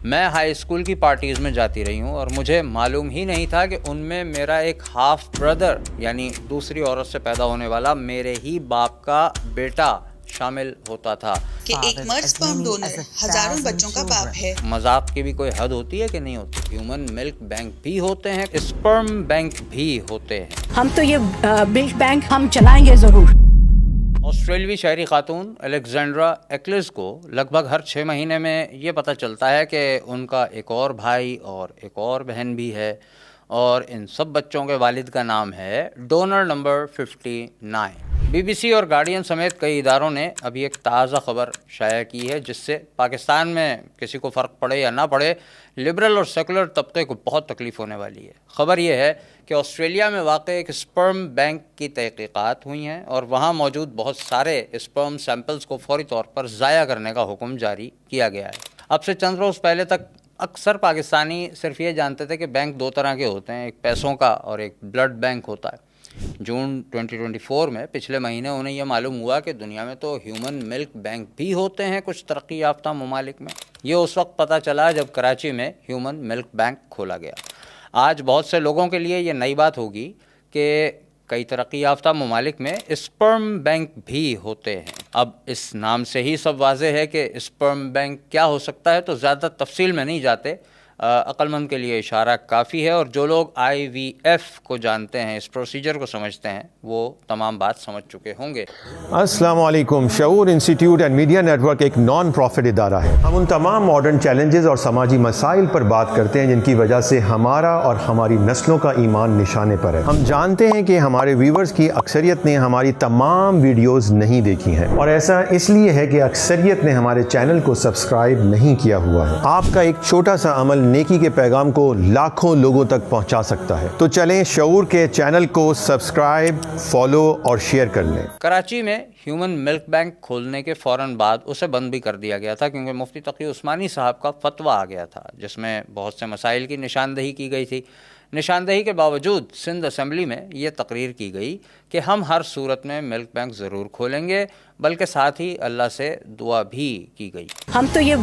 میں high school کی parties میں جاتی رہی ہوں اور مجھے معلوم ہی نہیں تھا کہ ان میں میرا ایک ہاف بردر یعنی دوسری عورت سے پیدا ہونے والا میرے ہی باپ کا بیٹا شامل ہوتا تھا کہ ایک مرد سپرم ڈونر ہزاروں بچوں کا باپ ہے۔ مذاق کی بھی کوئی حد ہوتی ہے کہ نہیں ہوتی؟ ہیومن ملک بینک بھی ہوتے ہیں، اسپرم بینک بھی ہوتے ہیں۔ ہم تو یہ ملک بینک ہم چلائیں گے ضرور۔ آسٹریلوی شہری خاتون الیگزینڈرا ایکلز کو لگ بھگ ہر 6 مہینے میں یہ پتہ چلتا ہے کہ ان کا ایک اور بھائی اور ایک اور بہن بھی ہے، اور ان سب بچوں کے والد کا نام ہے donor number 59۔ B B C اور گارڈین سمیت کئی اداروں نے ابھی ایک تازہ خبر شائع کی ہے جس سے پاکستان میں کسی کو فرق پڑے یا نہ پڑے، لبرل اور سیکولر طبقے کو بہت تکلیف ہونے والی ہے۔ خبر یہ ہے کہ آسٹریلیا میں واقع ایک اسپرم بینک کی تحقیقات ہوئی ہیں اور وہاں موجود بہت سارے اسپرم سیمپلز کو فوری طور پر ضائع کرنے کا حکم جاری کیا گیا ہے۔ اب سے چند روز پہلے تک اکثر پاکستانی صرف یہ جانتے تھے کہ بینک 2 طرح کے ہوتے ہیں، ایک پیسوں کا اور ایک بلڈ بینک ہوتا ہے۔ جون 2024 میں پچھلے مہینے انہیں یہ معلوم ہوا کہ دنیا میں تو ہیومن ملک بینک بھی ہوتے ہیں کچھ ترقی یافتہ ممالک میں۔ یہ اس وقت پتہ چلا جب کراچی میں ہیومن ملک بینک کھولا گیا۔ آج بہت سے لوگوں کے لیے یہ نئی بات ہوگی کہ کئی ترقی یافتہ ممالک میں اسپرم بینک بھی ہوتے ہیں۔ اب اس نام سے ہی سب واضح ہے کہ اسپرم بینک کیا ہو سکتا ہے، تو زیادہ تفصیل میں نہیں جاتے، عقل مند کے لیے اشارہ کافی ہے، اور جو لوگ IVF کو جانتے ہیں، اس پروسیجر کو سمجھتے ہیں، وہ تمام بات سمجھ چکے ہوں گے۔ السلام علیکم۔ Shaoor institute and media network non نان پروفٹ ادارہ ہے۔ ہم ان تمام ماڈرن چیلنجز اور سماجی مسائل پر بات کرتے ہیں جن کی وجہ سے ہمارا اور ہماری نسلوں کا ایمان نشانے پر ہے۔ ہم جانتے ہیں کہ ہمارے ویورز کی اکثریت نے ہماری تمام ویڈیوز نہیں دیکھی ہیں، اور ایسا اس لیے ہے کہ اکثریت نے ہمارے چینل کو سبسکرائب نہیں کیا ہوا ہے۔ آپ کا ایک چھوٹا سا عمل نیکی کے پیغام کو لاکھوں لوگوں تک پہنچا سکتا ہے، تو چلیں شعور کے چینل کو سبسکرائب، فالو اور شیئر کر لیں۔ کراچی میں ہیومن ملک بینک کھولنے کے فوراً بعد اسے بند بھی کر دیا گیا تھا، کیونکہ مفتی تقی عثمانی صاحب کا فتویٰ آ گیا تھا جس میں بہت سے مسائل کی نشاندہی کی گئی تھی۔ نشاندہی کے باوجود سندھ اسمبلی میں یہ تقریر کی گئی کہ ہم ہر صورت میں ملک بینک ضرور کھولیں گے، بلکہ ساتھ ہی اللہ سے دعا بھی کی گئی۔ ہم تو یہ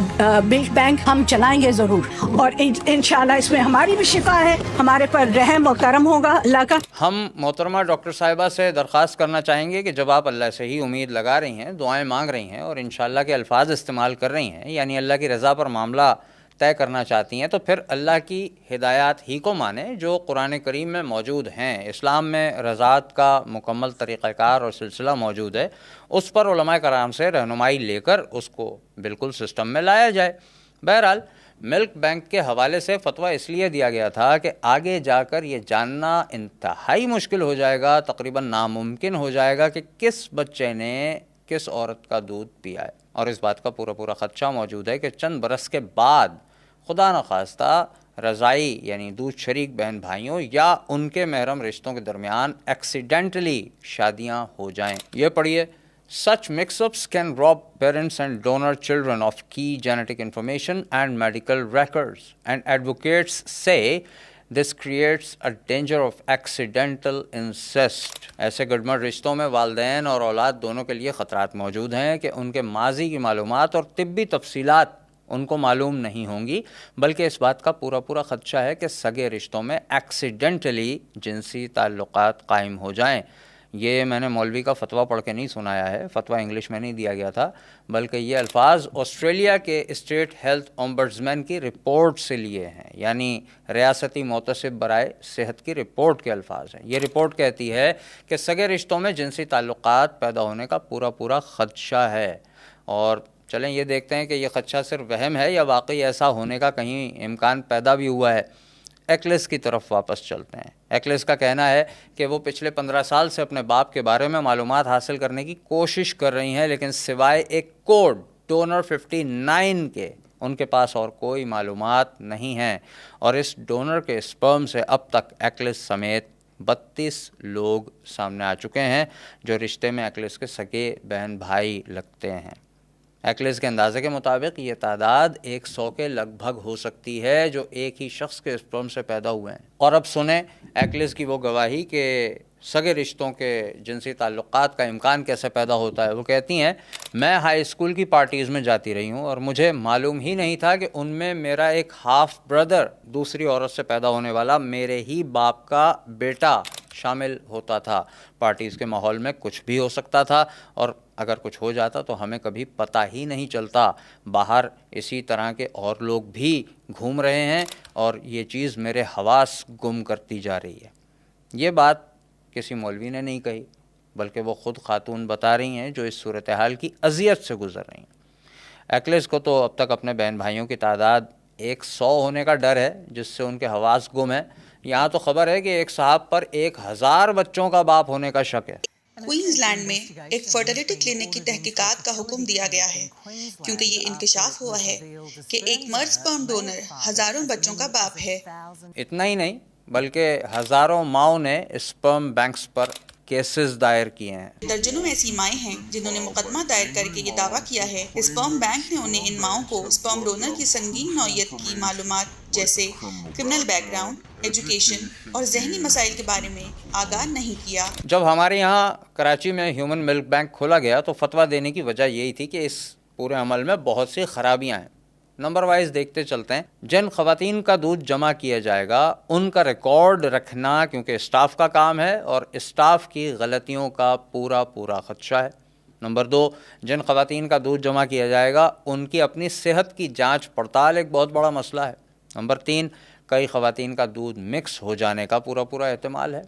ملک بینک ہم چلائیں گے ضرور، اور انشاءاللہ اس میں ہماری بھی شفا ہے، ہمارے پر رحم اور کرم ہوگا اللہ کا۔ ہم محترمہ ڈاکٹر صاحبہ سے درخواست کرنا چاہیں گے کہ جب آپ اللہ سے ہی امید لگا رہی ہیں، دعائیں مانگ رہی ہیں اور انشاءاللہ کے الفاظ استعمال کر رہی ہیں، یعنی اللہ کی رضا پر معاملہ طے کرنا چاہتی ہیں، تو پھر اللہ کی ہدایات ہی کو مانیں جو قرآن کریم میں موجود ہیں۔ اسلام میں رضاعت کا مکمل طریقہ کار اور سلسلہ موجود ہے، اس پر علماء کرام سے رہنمائی لے کر اس کو بالکل سسٹم میں لایا جائے۔ بہرحال ملک بینک کے حوالے سے فتویٰ اس لیے دیا گیا تھا کہ آگے جا کر یہ جاننا انتہائی مشکل ہو جائے گا، تقریباً ناممکن ہو جائے گا کہ کس بچے نے کس عورت کا دودھ پیا ہے، اور اس بات کا پورا خدشہ موجود ہے کہ چند برس کے بعد خدا نخواستہ رضائی یعنی دودھ شریک بہن بھائیوں یا ان کے محرم رشتوں کے درمیان ایکسیڈنٹلی شادیاں ہو جائیں۔ یہ پڑھیے: Such mix-ups can rob parents and donor children of key genetic information and medical records, and advocates say this creates a danger of accidental incest۔ ایسے گڑبڑ رشتوں میں والدین اور اولاد دونوں کے لیے خطرات موجود ہیں کہ ان کے ماضی کی معلومات اور طبی تفصیلات ان کو معلوم نہیں ہوں گی، بلکہ اس بات کا پورا خدشہ ہے کہ سگے رشتوں میں ایکسیڈنٹلی جنسی تعلقات قائم ہو جائیں۔ یہ میں نے مولوی کا فتویٰ پڑھ کے نہیں سنایا ہے، فتویٰ انگلش میں نہیں دیا گیا تھا، بلکہ یہ الفاظ آسٹریلیا کے اسٹیٹ ہیلتھ اومبڈسمین کی رپورٹ سے لیے ہیں، یعنی ریاستی محتسب برائے صحت کی رپورٹ کے الفاظ ہیں۔ یہ رپورٹ کہتی ہے کہ سگے رشتوں میں جنسی تعلقات پیدا ہونے کا پورا خدشہ ہے، اور چلیں یہ دیکھتے ہیں کہ یہ خدشہ صرف وہم ہے یا واقعی ایسا ہونے کا کہیں امکان پیدا بھی ہوا ہے۔ ایکلس کی طرف واپس چلتے ہیں۔ ایکلس کا کہنا ہے کہ وہ پچھلے 15 سال سے اپنے باپ کے بارے میں معلومات حاصل کرنے کی کوشش کر رہی ہیں، لیکن سوائے ایک کوڈ ڈونر 59 کے ان کے پاس اور کوئی معلومات نہیں ہیں، اور اس ڈونر کے اسپرم سے اب تک ایکلس سمیت 32 لوگ سامنے آ چکے ہیں جو رشتے میں ایکلس کے سگے بہن بھائی لگتے ہیں۔ ایکلس کے اندازے کے مطابق یہ تعداد 100 کے لگ بھگ ہو سکتی ہے جو ایک ہی شخص کے اسپرم سے پیدا ہوئے ہیں۔ اور اب سنیں ایکلس کی وہ گواہی کہ سگے رشتوں کے جنسی تعلقات کا امکان کیسے پیدا ہوتا ہے. وہ کہتی ہیں میں ہائی اسکول کی پارٹیز میں جاتی رہی ہوں اور مجھے معلوم ہی نہیں تھا کہ ان میں میرا ایک ہاف بردر دوسری عورت سے پیدا ہونے والا میرے ہی باپ کا بیٹا شامل ہوتا تھا. پارٹیز کے ماحول میں کچھ بھی ہو سکتا تھا اور اگر کچھ ہو جاتا تو ہمیں کبھی پتہ ہی نہیں چلتا. باہر اسی طرح کے اور لوگ بھی گھوم رہے ہیں اور یہ چیز میرے حواس گم کرتی جا رہی ہے. یہ بات کسی مولوی نے نہیں کہی بلکہ وہ خود خاتون بتا رہی ہیں جو اس صورتحال کی اذیت سے گزر رہی ہیں. ایکلس کو تو اب تک اپنے بہن بھائیوں کی تعداد 100 ہونے کا ڈر ہے جس سے ان کے حواس گم ہیں. یہاں تو خبر ہے کہ ایک صاحب پر 1000 بچوں کا باپ ہونے کا شک ہے. کوئنز لینڈ میں ایک فرٹیلیٹی کلینک کی تحقیقات کا حکم دیا گیا ہے کیونکہ یہ انکشاف ہوا ہے کہ ایک مرد سپرم ڈونر ہزاروں بچوں کا باپ ہے. اتنا ہی نہیں بلکہ ہزاروں ماؤں نے اسپرم بینکس پر کیسز دائر کیے ہیں. درجنوں ایسی مائیں ہیں جنہوں نے مقدمہ دائر کر کے یہ دعویٰ کیا ہے کہ اسپرم بینک نے انہیں ان ماؤں کو اسپرم ڈونر کی سنگین نوعیت کی معلومات جیسے کرمنل بیک گراؤنڈ، ایجوکیشن اور ذہنی مسائل کے بارے میں آگاہ نہیں کیا. جب ہمارے یہاں کراچی میں ہیومن ملک بینک کھولا گیا تو فتویٰ دینے کی وجہ یہی تھی کہ اس پورے عمل میں بہت سی خرابیاں ہیں. نمبر وائز دیکھتے چلتے ہیں. جن خواتین کا دودھ جمع کیا جائے گا ان کا ریکارڈ رکھنا کیونکہ اسٹاف کا کام ہے اور اسٹاف کی غلطیوں کا پورا خدشہ ہے. نمبر 2، جن خواتین کا دودھ جمع کیا جائے گا ان کی اپنی صحت کی جانچ پڑتال ایک بہت بڑا مسئلہ ہے. نمبر 3، کئی خواتین کا دودھ مکس ہو جانے کا پورا احتمال ہے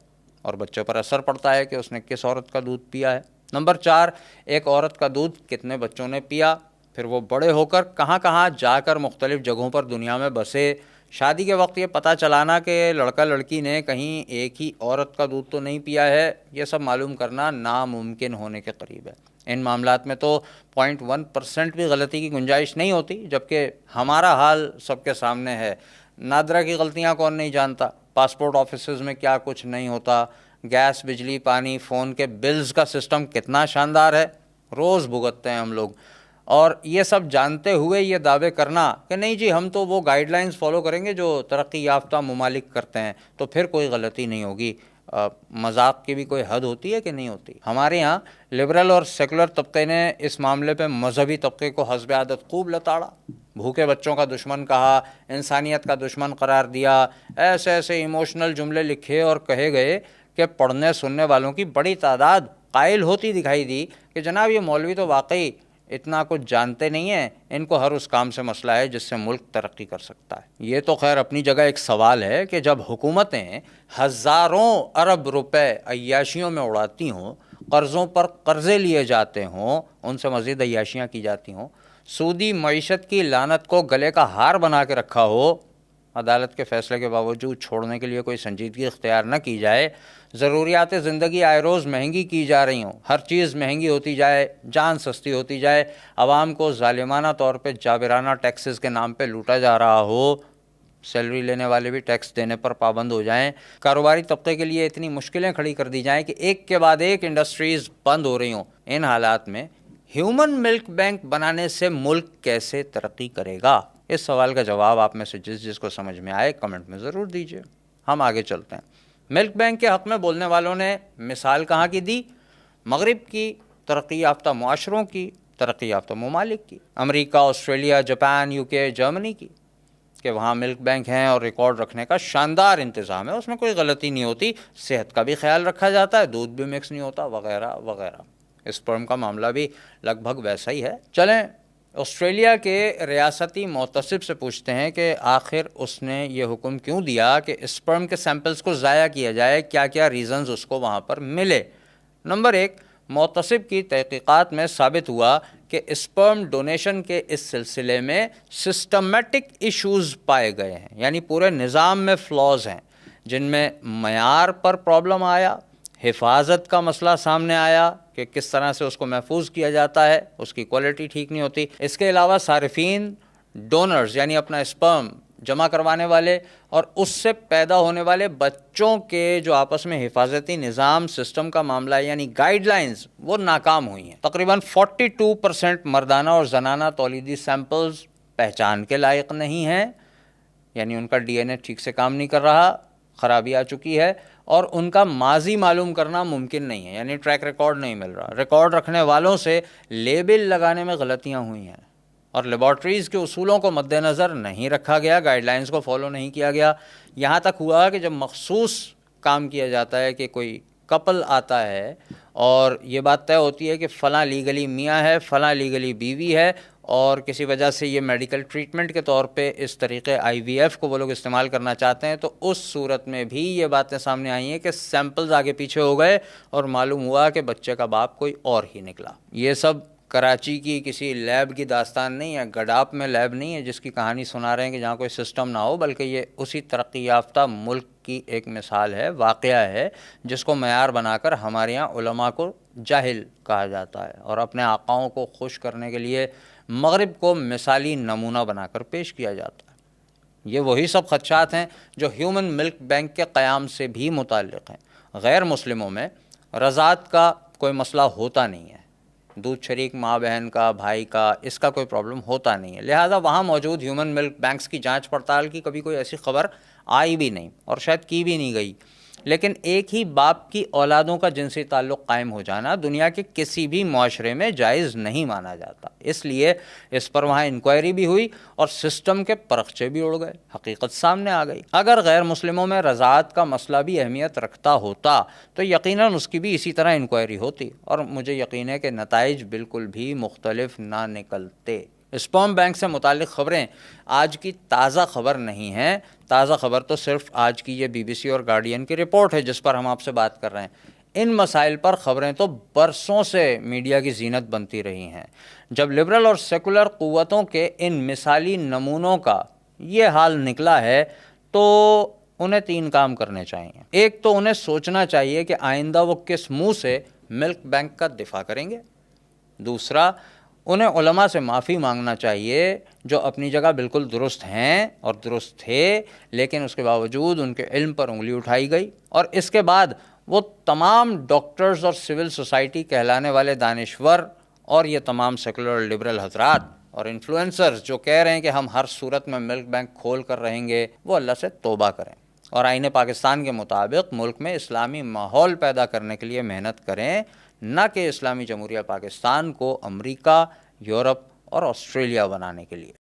اور بچے پر اثر پڑتا ہے کہ اس نے کس عورت کا دودھ پیا ہے. نمبر 4، ایک عورت کا دودھ کتنے بچوں نے پیا، پھر وہ بڑے ہو کر کہاں جا کر مختلف جگہوں پر دنیا میں بسے. شادی کے وقت یہ پتہ چلانا کہ لڑکا لڑکی نے کہیں ایک ہی عورت کا دودھ تو نہیں پیا ہے، یہ سب معلوم کرنا ناممکن ہونے کے قریب ہے. ان معاملات میں تو 0.1% بھی غلطی کی گنجائش نہیں ہوتی، جبکہ ہمارا حال سب کے سامنے ہے. نادرا کی غلطیاں کون نہیں جانتا، پاسپورٹ آفیسز میں کیا کچھ نہیں ہوتا، گیس، بجلی، پانی، فون کے بلز کا سسٹم کتنا شاندار ہے، روز بھگتتے ہیں ہم لوگ. اور یہ سب جانتے ہوئے یہ دعوے کرنا کہ نہیں جی ہم تو وہ گائیڈ لائنز فالو کریں گے جو ترقی یافتہ ممالک کرتے ہیں تو پھر کوئی غلطی نہیں ہوگی. مذاق کی بھی کوئی حد ہوتی ہے کہ نہیں ہوتی؟ ہمارے ہاں لبرل اور سیکولر طبقے نے اس معاملے پہ مذہبی طبقے کو حسب عادت خوب لتاڑا، بھوکے بچوں کا دشمن کہا، انسانیت کا دشمن قرار دیا، ایسے ایموشنل جملے لکھے اور کہے گئے کہ پڑھنے سننے والوں کی بڑی تعداد قائل ہوتی دکھائی دی کہ جناب یہ مولوی تو واقعی اتنا کچھ جانتے نہیں ہیں، ان کو ہر اس کام سے مسئلہ ہے جس سے ملک ترقی کر سکتا ہے. یہ تو خیر اپنی جگہ ایک سوال ہے کہ جب حکومتیں ہزاروں ارب روپے عیاشیوں میں اڑاتی ہوں، قرضوں پر قرضے لیے جاتے ہوں، ان سے مزید عیاشیاں کی جاتی ہوں، سودی معیشت کی لعنت کو گلے کا ہار بنا کے رکھا ہو، عدالت کے فیصلے کے باوجود چھوڑنے کے لیے کوئی سنجیدگی اختیار نہ کی جائے، ضروریات زندگی آئے روز مہنگی کی جا رہی ہوں، ہر چیز مہنگی ہوتی جائے، جان سستی ہوتی جائے، عوام کو ظالمانہ طور پہ جابرانہ ٹیکسز کے نام پہ لوٹا جا رہا ہو، سیلری لینے والے بھی ٹیکس دینے پر پابند ہو جائیں، کاروباری طبقے کے لیے اتنی مشکلیں کھڑی کر دی جائیں کہ ایک کے بعد ایک انڈسٹریز بند ہو رہی ہوں. ان حالات میں ہیومن ملک بینک بنانے سے ملک کیسے ترقی کرے گا؟ اس سوال کا جواب آپ میں سے جس کو سمجھ میں آئے کمنٹ میں ضرور دیجیے. ہم آگے چلتے ہیں. ملک بینک کے حق میں بولنے والوں نے مثال کہاں کی دی؟ مغرب کی ترقی یافتہ معاشروں کی، ترقی یافتہ ممالک کی، امریکہ، آسٹریلیا، جاپان، UK، جرمنی کی، کہ وہاں ملک بینک ہیں اور ریکارڈ رکھنے کا شاندار انتظام ہے، اس میں کوئی غلطی نہیں ہوتی، صحت کا بھی خیال رکھا جاتا ہے، دودھ بھی مکس نہیں ہوتا، وغیرہ وغیرہ. اسپرم کا معاملہ بھی لگ بھگ ویسا ہی ہے. چلیں آسٹریلیا کے ریاستی محتسب سے پوچھتے ہیں کہ آخر اس نے یہ حکم کیوں دیا کہ اسپرم کے سیمپلز کو ضائع کیا جائے، کیا ریزنز اس کو وہاں پر ملے. نمبر 1، محتسب کی تحقیقات میں ثابت ہوا کہ اسپرم ڈونیشن کے اس سلسلے میں سسٹمیٹک ایشوز پائے گئے ہیں، یعنی پورے نظام میں فلاز ہیں جن میں معیار پر پرابلم آیا، حفاظت کا مسئلہ سامنے آیا کہ کس طرح سے اس کو محفوظ کیا جاتا ہے، اس کی کوالٹی ٹھیک نہیں ہوتی. اس کے علاوہ صارفین، ڈونرز یعنی اپنا اسپرم جمع کروانے والے اور اس سے پیدا ہونے والے بچوں کے جو آپس میں حفاظتی نظام سسٹم کا معاملہ ہے یعنی گائیڈ لائنز، وہ ناکام ہوئی ہیں. تقریباً 42% مردانہ اور زنانہ تولیدی سیمپلز پہچان کے لائق نہیں ہیں، یعنی ان کا DNA ٹھیک سے کام نہیں کر رہا، خرابی آ چکی ہے. اور ان کا ماضی معلوم کرنا ممکن نہیں ہے، یعنی ٹریک ریکارڈ نہیں مل رہا. ریکارڈ رکھنے والوں سے لیبل لگانے میں غلطیاں ہوئی ہیں اور لیبارٹریز کے اصولوں کو مد نظر نہیں رکھا گیا، گائیڈ لائنز کو فالو نہیں کیا گیا. یہاں تک ہوا کہ جب مخصوص کام کیا جاتا ہے کہ کوئی کپل آتا ہے اور یہ بات طے ہوتی ہے کہ فلاں لیگلی میاں ہے، فلاں لیگلی بیوی ہے، اور کسی وجہ سے یہ میڈیکل ٹریٹمنٹ کے طور پہ اس طریقے IVF کو وہ لوگ استعمال کرنا چاہتے ہیں، تو اس صورت میں بھی یہ باتیں سامنے آئی ہیں کہ سیمپلز آگے پیچھے ہو گئے اور معلوم ہوا کہ بچے کا باپ کوئی اور ہی نکلا. یہ سب کراچی کی کسی لیب کی داستان نہیں ہے، گڈاپ میں لیب نہیں ہے جس کی کہانی سنا رہے ہیں کہ جہاں کوئی سسٹم نہ ہو، بلکہ یہ اسی ترقی یافتہ ملک کی ایک مثال ہے، واقعہ ہے، جس کو معیار بنا کر ہمارے یہاں علماء کو جاہل کہا جاتا ہے اور اپنے آقاؤں کو خوش کرنے کے لیے مغرب کو مثالی نمونہ بنا کر پیش کیا جاتا ہے. یہ وہی سب خدشات ہیں جو ہیومن ملک بینک کے قیام سے بھی متعلق ہیں. غیر مسلموں میں رضاعت کا کوئی مسئلہ ہوتا نہیں ہے، دودھ شریک ماں بہن کا، بھائی کا، اس کا کوئی پرابلم ہوتا نہیں ہے، لہٰذا وہاں موجود ہیومن ملک بینکس کی جانچ پڑتال کی کبھی کوئی ایسی خبر آئی بھی نہیں اور شاید کی بھی نہیں گئی. لیکن ایک ہی باپ کی اولادوں کا جنسی تعلق قائم ہو جانا دنیا کے کسی بھی معاشرے میں جائز نہیں مانا جاتا، اس لیے اس پر وہاں انکوائری بھی ہوئی اور سسٹم کے پرخچے بھی اڑ گئے، حقیقت سامنے آ گئی. اگر غیر مسلموں میں رضاعت کا مسئلہ بھی اہمیت رکھتا ہوتا تو یقیناً اس کی بھی اسی طرح انکوائری ہوتی، اور مجھے یقین ہے کہ نتائج بالکل بھی مختلف نہ نکلتے. اسپرم بینک سے متعلق خبریں آج کی تازہ خبر نہیں ہیں، تازہ خبر تو صرف آج کی یہ BBC اور گارڈین کی رپورٹ ہے جس پر ہم آپ سے بات کر رہے ہیں. ان مسائل پر خبریں تو برسوں سے میڈیا کی زینت بنتی رہی ہیں. جب لبرل اور سیکولر قوتوں کے ان مثالی نمونوں کا یہ حال نکلا ہے تو انہیں 3 کام کرنے چاہیے. ایک تو انہیں سوچنا چاہیے کہ آئندہ وہ کس منہ سے ملک بینک کا دفاع کریں گے. دوسرا، انہیں علماء سے معافی مانگنا چاہیے جو اپنی جگہ بالکل درست ہیں اور درست تھے، لیکن اس کے باوجود ان کے علم پر انگلی اٹھائی گئی. اور اس کے بعد وہ تمام ڈاکٹرز اور سول سوسائٹی کہلانے والے دانشور اور یہ تمام سیکولر اور لبرل حضرات اور انفلوئنسرز جو کہہ رہے ہیں کہ ہم ہر صورت میں ملک بینک کھول کر رہیں گے، وہ اللہ سے توبہ کریں اور آئین پاکستان کے مطابق ملک میں اسلامی ماحول پیدا کرنے کے لیے محنت کریں، نہ کہ اسلامی جمہوریہ پاکستان کو امریکہ، یورپ اور آسٹریلیا بنانے کے لیے.